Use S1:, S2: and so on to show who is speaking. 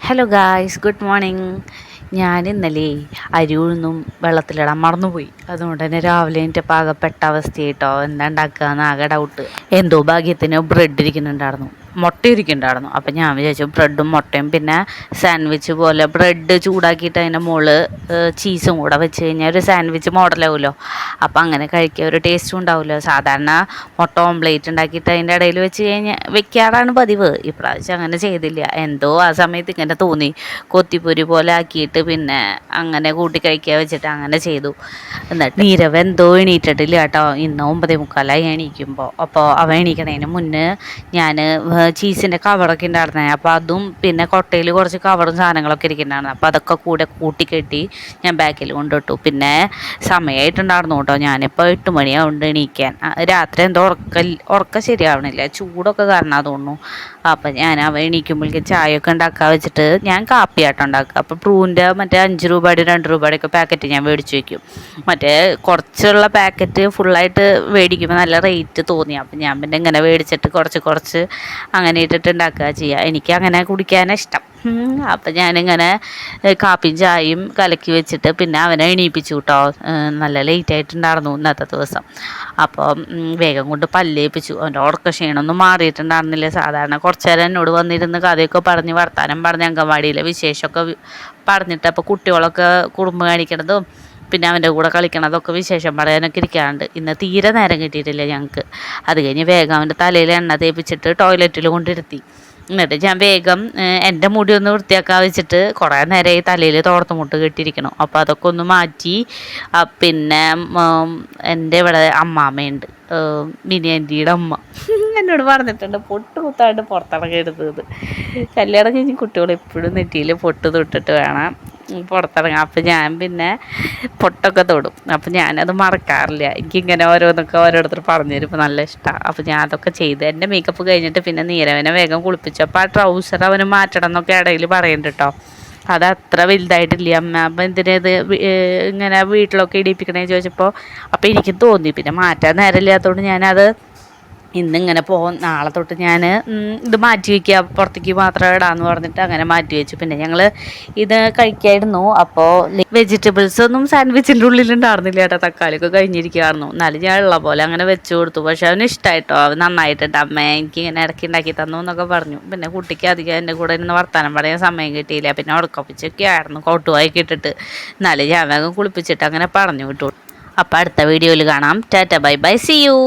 S1: Hello guys, good morning. ഞാൻ ഇന്നലെ അരി ഉഴുന്നും വെള്ളത്തിലിടാൻ മറന്നുപോയി. അതുകൊണ്ട് തന്നെ രാവിലെ എൻ്റെ പാകപ്പെട്ട അവസ്ഥയായിട്ടോ. എന്താ ഉണ്ടാക്കുക ആകെ ഡൗട്ട്. എന്തോ ഭാഗ്യത്തിന് ബ്രെഡ് ഇരിക്കുന്നുണ്ടായിരുന്നു, മുട്ട ഇരിക്കുന്നുണ്ടായിരുന്നു. അപ്പം ഞാൻ വിചാരിച്ചു ബ്രെഡും മുട്ടയും പിന്നെ സാൻഡ്വിച്ച് പോലെ ബ്രെഡ് ചൂടാക്കിയിട്ട് അതിൻ്റെ മുകളിൽ ചീസും കൂടെ വെച്ച് കഴിഞ്ഞാൽ ഒരു സാൻഡ്വിച്ച് മോഡലാവുമല്ലോ. അപ്പം അങ്ങനെ കഴിക്കുക, ഒരു ടേസ്റ്റും ഉണ്ടാവുമല്ലോ. സാധാരണ മുട്ട ഓംപ്ലേറ്റ് ഉണ്ടാക്കിയിട്ട് അതിൻ്റെ ഇടയിൽ വെച്ച് കഴിഞ്ഞാൽ വെക്കാറാണ് പതിവ്. ഇപ്രാവശ്യം അങ്ങനെ ചെയ്തില്ല. എന്തോ ആ സമയത്ത് ഇങ്ങനെ തോന്നി, കൊത്തിപ്പൊരി പോലെ ആക്കിയിട്ട് പിന്നെ അങ്ങനെ കൂട്ടി കഴിക്കുക വെച്ചിട്ട് അങ്ങനെ ചെയ്തു. എന്നിട്ട് നീരവ് എന്തോ എണീറ്റിട്ടില്ല കേട്ടോ. ഇന്ന് 9:45 എണീക്കുമ്പോൾ. അപ്പോൾ അവ എണീക്കണതിന് മുന്നേ ഞാൻ ചീസിൻ്റെ കവറൊക്കെ ഉണ്ടായിരുന്നേ, അപ്പോൾ അതും പിന്നെ കൊട്ടയിൽ കുറച്ച് കവറും സാധനങ്ങളൊക്കെ ഇരിക്കുന്നുണ്ടായിരുന്നു. അപ്പോൾ അതൊക്കെ കൂടെ കൂട്ടിക്കെട്ടി ഞാൻ ബാക്കിൽ കൊണ്ടിട്ടു. പിന്നെ സമയമായിട്ടുണ്ടായിരുന്നു കേട്ടോ. ഞാനിപ്പോൾ 8 മണിയാവുന്നുണ്ട് എണീക്കാൻ. രാത്രി എന്തോ ഉറക്കം ശരിയാവണില്ല, ചൂടൊക്കെ കാരണം തോന്നുന്നു. അപ്പം ഞാൻ അവ എണീക്കുമ്പോഴേക്ക് ചായയൊക്കെ ഉണ്ടാക്കാൻ വെച്ചിട്ട് ഞാൻ കാപ്പിയാട്ടം ഉണ്ടാക്കുക. അപ്പോൾ ട്രൂവിൻ്റെ മറ്റേ 5 രൂപയുടെ 2 രൂപയുടെ ഒക്കെ പാക്കറ്റ് ഞാൻ മേടിച്ച് വയ്ക്കും. മറ്റേ കുറച്ചുള്ള പാക്കറ്റ് ഫുള്ളായിട്ട് മേടിക്കുമ്പോൾ നല്ല റേറ്റ് തോന്നി. അപ്പം ഞാൻ പിന്നെ ഇങ്ങനെ മേടിച്ചിട്ട് കുറച്ച് അങ്ങനെ ഇട്ടിട്ട് ഉണ്ടാക്കുക ചെയ്യുക. എനിക്ക് അങ്ങനെ കുടിക്കാനാണ് ഇഷ്ടം. അപ്പം ഞാനിങ്ങനെ കാപ്പിയും ചായയും കലക്കി വെച്ചിട്ട് പിന്നെ അവനെ എണീപ്പിച്ചു കേട്ടോ. നല്ല ലേറ്റായിട്ടുണ്ടായിരുന്നു ഇന്നത്തെ ദിവസം. അപ്പം വേഗം കൊണ്ട് പല്ലേപ്പിച്ചു. അവൻ്റെ ഉറക്ക ക്ഷീണമൊന്നും മാറിയിട്ടുണ്ടായിരുന്നില്ല. സാധാരണ കുറച്ച് നേരം എന്നോട് വന്നിരുന്ന് കഥയൊക്കെ പറഞ്ഞ് വർത്താനം പറഞ്ഞ് അംഗൻവാടിയിലെ വിശേഷമൊക്കെ പറഞ്ഞിട്ട്, അപ്പോൾ കുട്ടികളൊക്കെ കുറുമ്പ് കാണിക്കണതും പിന്നെ അവൻ്റെ കൂടെ കളിക്കണതൊക്കെ വിശേഷം പറയാനൊക്കെ ഇരിക്കാറുണ്ട്. ഇന്ന് തീരെ നേരം കിട്ടിയിട്ടില്ല ഞങ്ങൾക്ക്. അത് കഴിഞ്ഞ് വേഗം അവൻ്റെ തലയിൽ എണ്ണ തേപ്പിച്ചിട്ട് ടോയ്ലറ്റിൽ കൊണ്ടിരുത്തി. എന്നിട്ട് ഞാൻ വേഗം എൻ്റെ മുടി ഒന്ന് വൃത്തിയാക്കാൻ വെച്ചിട്ട് കുറേ നേരമായി തലയിൽ തോർത്തുമുട്ട് കെട്ടിയിരിക്കണം. അപ്പോൾ അതൊക്കെ ഒന്ന് മാറ്റി. പിന്നെ എൻ്റെ ഇവിടെ അമ്മാമ്മയുണ്ട്, മിനി ആൻറ്റിയുടെ അമ്മ, എന്നോട് പറഞ്ഞിട്ടുണ്ട് പൊട്ട് കുത്താണ്ട് പുറത്തിറങ്ങരുത്. കല്യാണം കഴിഞ്ഞ് കുട്ടികൾ എപ്പോഴും നെറ്റിയിൽ പൊട്ട് തൊട്ടിട്ട് വേണം പുറത്തിറങ്ങാം. അപ്പം ഞാൻ പിന്നെ പൊട്ടൊക്കെ തൊടും. അപ്പം ഞാനത് മറക്കാറില്ല. എനിക്കിങ്ങനെ ഓരോരുത്തർ പറഞ്ഞു തരുമ്പോൾ നല്ല ഇഷ്ടമാണ്. അപ്പം ഞാൻ അതൊക്കെ ചെയ്ത് എൻ്റെ മേക്കപ്പ് കഴിഞ്ഞിട്ട് പിന്നെ നീരവനെ വേഗം കുളിപ്പിച്ചു. അപ്പോൾ ആ ട്രൗസർ അവന് മാറ്റണം എന്നൊക്കെ ഇടയിൽ പറയുന്നുണ്ട് കേട്ടോ. അത് അത്ര വലുതായിട്ടില്ല അമ്മ, അപ്പം എന്തിനത് ഇങ്ങനെ വീട്ടിലൊക്കെ ഇടിപ്പിക്കണേ ചോദിച്ചപ്പോൾ അപ്പോൾ എനിക്ക് തോന്നി. പിന്നെ മാറ്റാൻ നേരമില്ലാത്തതുകൊണ്ട് ഞാനത് ഇന്നിങ്ങനെ പോകും. നാളെ തൊട്ട് ഞാൻ ഇത് മാറ്റി വയ്ക്കുക, പുറത്തേക്ക് മാത്രം ഇടാമെന്ന് പറഞ്ഞിട്ട് അങ്ങനെ മാറ്റി വെച്ചു. പിന്നെ ഞങ്ങൾ ഇത് കഴിക്കായിരുന്നു. അപ്പോൾ വെജിറ്റബിൾസൊന്നും സാൻഡ്വിച്ചിൻ്റെ ഉള്ളിലുണ്ടായിരുന്നില്ല കേട്ടോ. തക്കാളിയൊക്കെ കഴിഞ്ഞിരിക്കുമായിരുന്നു. എന്നാലും ഞാൻ ഉള്ള പോലെ അങ്ങനെ വെച്ച് കൊടുത്തു. പക്ഷെ അവന് ഇഷ്ടമായിട്ടോ, അവൻ നന്നായിട്ടുണ്ട്, അമ്മ എനിക്ക് ഇങ്ങനെ ഇടയ്ക്ക് ഉണ്ടാക്കി തന്നു എന്നൊക്കെ പറഞ്ഞു. പിന്നെ കുട്ടിക്ക് അധികം എൻ്റെ കൂടെ ഇരുന്ന് വർത്താനം പറയാൻ സമയം കിട്ടിയില്ല. പിന്നെ ഉടക്കൊപ്പിച്ചൊക്കെ ആയിരുന്നു കോട്ടുവായിക്ക് ഇട്ടിട്ട്. എന്നാലും ഞാൻ വേഗം കുളിപ്പിച്ചിട്ട് അങ്ങനെ പറഞ്ഞു വിട്ടു. അപ്പോൾ അടുത്ത വീഡിയോയിൽ കാണാം. Tata bye bye, see U.